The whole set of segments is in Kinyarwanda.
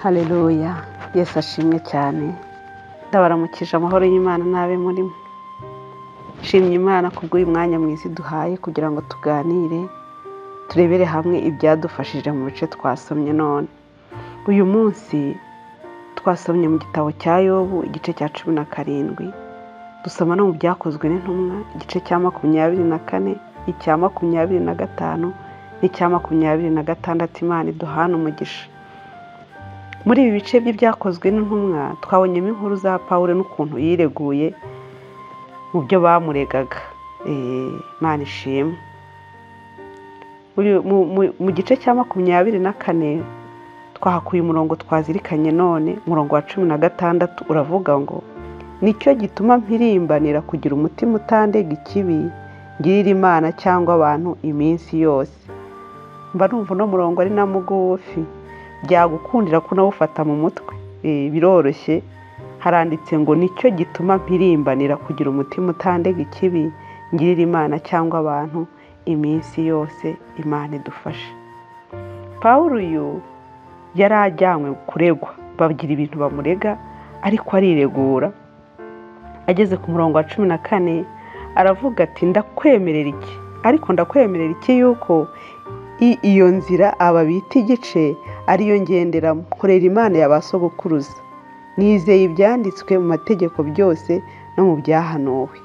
Haleluya, Yesu ashimwe cyane. Ndabaramukije amahoro y'Imana n'abe murimo. Nshimye Imana kubw'uyu mwanya mwiza duhaye kugira ngo tuganire, turebere hamwe ibyadufashije mu bice twasomye none. Uyu munsi twasomye mu gitabo cya Yobu igice cya 17, dusoma no mu byakozwe n'intumwa igice cya 24, icya 25 n'icya 26. Imana iduhana umugisha. Muri ibi bice by'ibyakozwe n'intumwa twabonyemo inkuru za Pawulo n'ukuntu yireguye mu byo bamuregaga. Imana ishimwe. Mu gice cya 24 twahakuye umurongo twazirikanye none, umurongo wa 16 uravuga ngo nicyo gituma mpirimbanira kugira umutima utandega ikibi, ngirira Imana cyangwa abantu iminsi yose. Mba numva no murongo ari na mugufi, byagukundira ko nawufata mu mutwe. Biroroshye, haranditse ngo nicyo gituma mpirimbanira kugira umutima utandega ikibi, ngirira Imana cyangwa abantu iminsi yose. Imana idufashe. Pawulo uyu yari ajyanywe kuregwa, bagira ibintu bamurega ariko ariregura. Ageze ku murongo wa 14 aravuga ati ndakwemerera iki, ariko ndakwemerera iki yuko iyo nzira aba bita igice ariyo ngenderamo, nkorera Imana y'abasogokuruza, nizeye ibyanditswe mu mategeko byose no mu byahanuwe,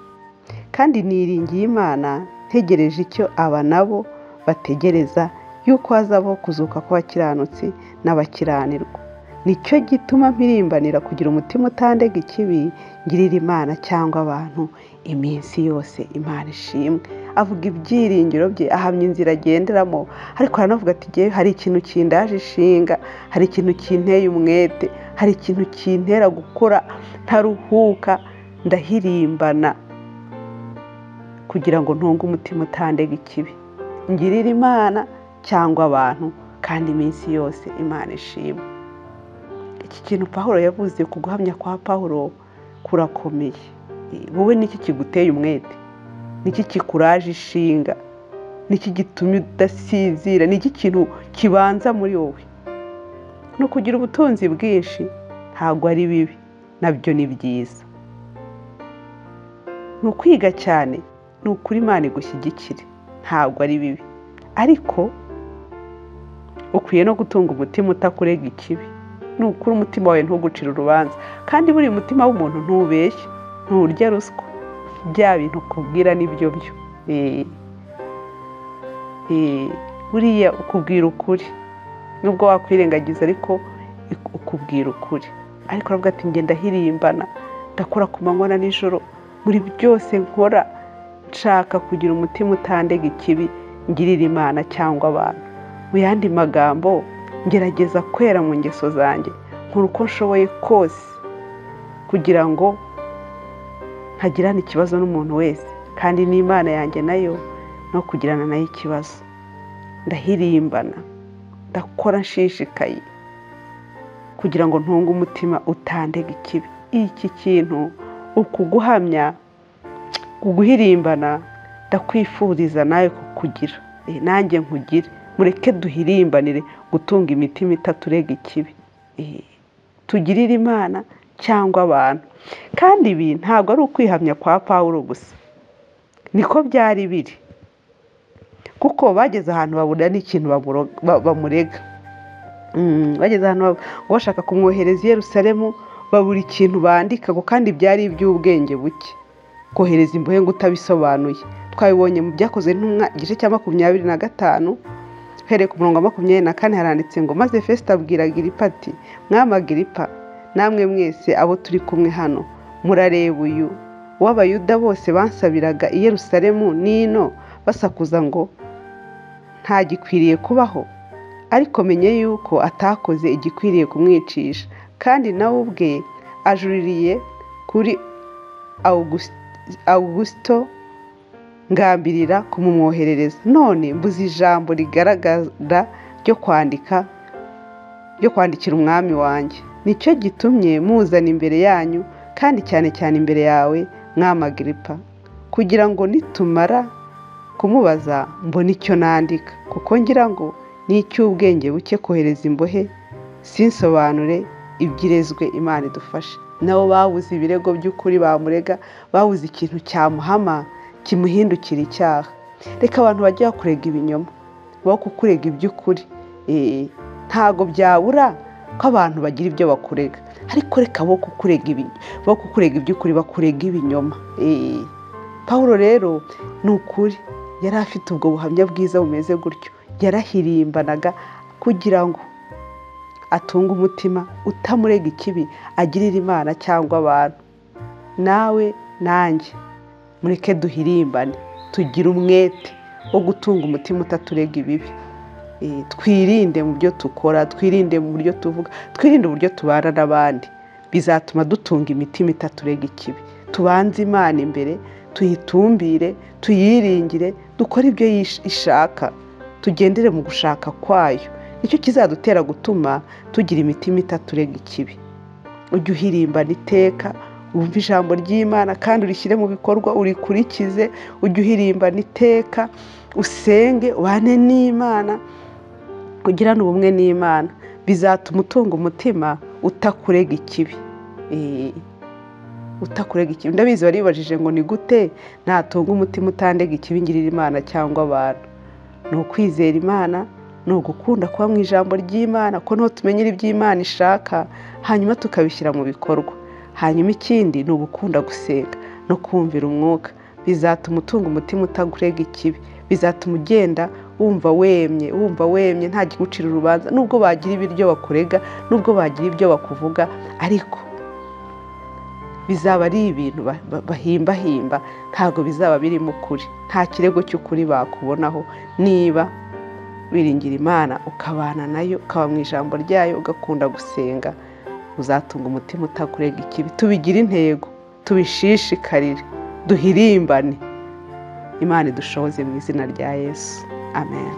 kandi niringiye Imana ntegereje icyo aba nabo bategereza, yuko hazabaho kuzuka kw'abakiranutsi n'abakiranirwa. Nicyo gituma mpirimbanira kugira umutima utandega ikibi, ngirira Imana cyangwa abantu iminsi yose. Imana ishimwe. Avuga ibyiringiro bye, ahamya inzira agenderamo, ariko aranavuga ati ngewe hari ikintu kindaje ishinga, hari ikintu kinteye umwete, hari ikintu kintera gukora ntaruhuka, ndahirimbana kugira ngo ntunge umutima utandega ikibi, ngirira Imana cyangwa abantu kandi iminsi yose. Imana ishimwe. Iki kintu Pawulo yavuze, ku guhamya kwa Pawulo kurakomeye. Wowe niki kiguteye umwete? Niki kikuraje ishinga? Niki gitumye udasinzira? Niki kintu kibanza muri wowe? No kugira ubutunzi bwinshi ntabwo ari bibi, nabyo ni byiza. No kwiga cyane, ni ukuri Imana igushyigikire, ntabwo ari bibi, ariko ukwiye no gutunga umutima utakurega ikibi. Ni ukuri umutima wawe ntugucira urubanza, kandi buri mutima w'umuntu ntubeshye, nturya ruswa, bya bintu ukubwira nibyo byo. Buriya ukubwira ukuri, nubwo wakwirengagiza ariko ukubwira ukuri. Ariko aravuga ati ngenda hirimbana, ndakora ku manywa na nijoro, muri byose nkora nshaka kugira umutima utandega ikibi, ngirira Imana cyangwa abantu. Mu yandi magambo, ngerageza kwera mu ngeso zanjye, nkora uko nshoboye kose kugira ngo ntagirana ikibazo n'umuntu wese, kandi n'Imana yanjye nayo no kugirana nayo ikibazo. Ndahirimbana, ndakora nshishikaye kugira ngo ntunge umutima utandega ikibi. Iki kintu ukuguhamya, kuguhirimbana, ndakwifuriza nawe kukugira, nanjye nkugire. Mureke duhirimbanire gutunga imitima itaturega ikibi, tugirire Imana cyangwa abantu. Kandi ibi ntabwo ari ukwihamya kwa Pawulo gusa, niko byari biri, kuko bageze ahantu babura n'ikintu bamurega. Bageze ahantu bashaka kumwohereza i Yerusalemu, babura ikintu bandika, kandi byari iby'ubwenge buke kohereza imbohe ngo utabisobanuye. Twabibonye mu byakozwe n'intumwa igice cya 25, uhereye ku murongo wa 24 haranditse ngo maze Fesito abwira Agiripa ati, mwami Agiripa, namwe mwese abo turi kumwe hano murareba uyu w'Abayuda bose bansabiraga i Yerusalemu n'ino, basakuza ngo ntagikwiriye kubaho, ariko menye yuko atakoze igikwiriye kumwicisha, kandi nawe ubwe ajuririye kuri Augusito ngambirira kumumwoherereza. None mbuze ijambo rigaragara ryo kwandikira umwami wanjye. Nicyo gitumye muzana imbere yanyu, kandi cyane cyane imbere yawe mwami Agiripa, kugira ngo nitumara kumubaza mbone icyo nandika, kuko ngira ngo ni icy'ubwenge buke kohereza imbohe sinsobanure ibyirezwe. Imana idufashe. Nabo babuze ibirego by'ukuri bamurega, babuze ikintu cyamuhama kimuhindukira icyaha. Reka abantu bajye bakurega ibinyoma, bo kukurega iby'ukuri. Ntago byabura ko abantu bagira ibyo bakurega, ariko reka bo kukurega iby'ukuri bakurega ibinyoma. Pawulo rero ni ukuri yari afite ubwo buhamya bwiza bumeze gutyo, yarahirimbanaga kugira ngo atunge umutima utamurega ikibi agirira Imana cyangwa abantu. Nawe nanjye mureke duhirimbane, tugire umwete wo gutunga umutima utaturega ibibi. Twirinde mu byo dukora, twirinde mu buryo tuvuga, twirinde uburyo tubana n'abandi. Bizatuma dutunga imitima itaturega ikibi. Tubanze Imana imbere, tuyitumbire, tuyiringire, dukore ibyo ishaka, tugendere mu gushaka kwayo. Nicyo kizadutera gutuma tugira imitima itaturega ikibi. Ujye uhirimbana iteka, wumve ijambo ry'Imana kandi urishyire mu bikorwa, urikurikize. Ujye uhirimbana iteka, usenge, ubane n'Imana, ugirane ubumwe n'Imana. Bizatuma utunga umutima utakurega ikibi. Utakurega ikibi. Ndabizi waribajije ngo ni gute natunga umutima utandega ikibi ngirira Imana cyangwa abantu. Ni ukwizera Imana, ni ugukunda kuba mu ijambo ry'Imana, ko niho tumenyera iby'Imana ishaka, hanyuma tukabishyira mu bikorwa. Hanyuma ikindi ni ugukunda gusenga no kumvira umwuka. Bizatuma utunga umutima utakurega ikibi. Bizatuma ugenda wumva wemye nta kigucira urubanza, nubwo bagira ibiryo bakurega, nubwo bagira ibyo bakuvuga, ariko bizaba ari ibintu bahimbahimba, ntabwo bizaba birimo ukuri. Nta kirego cy'ukuri bakubonaho niba wiringira Imana, ukabana nayo, ukaba mu ijambo ryayo, ugakunda gusenga. Uzatunga umutima utakurega ikibi. Tubigire intego, tubishishikarire, duhirimbane. Imana idushoboze mu izina rya Yesu. Amen.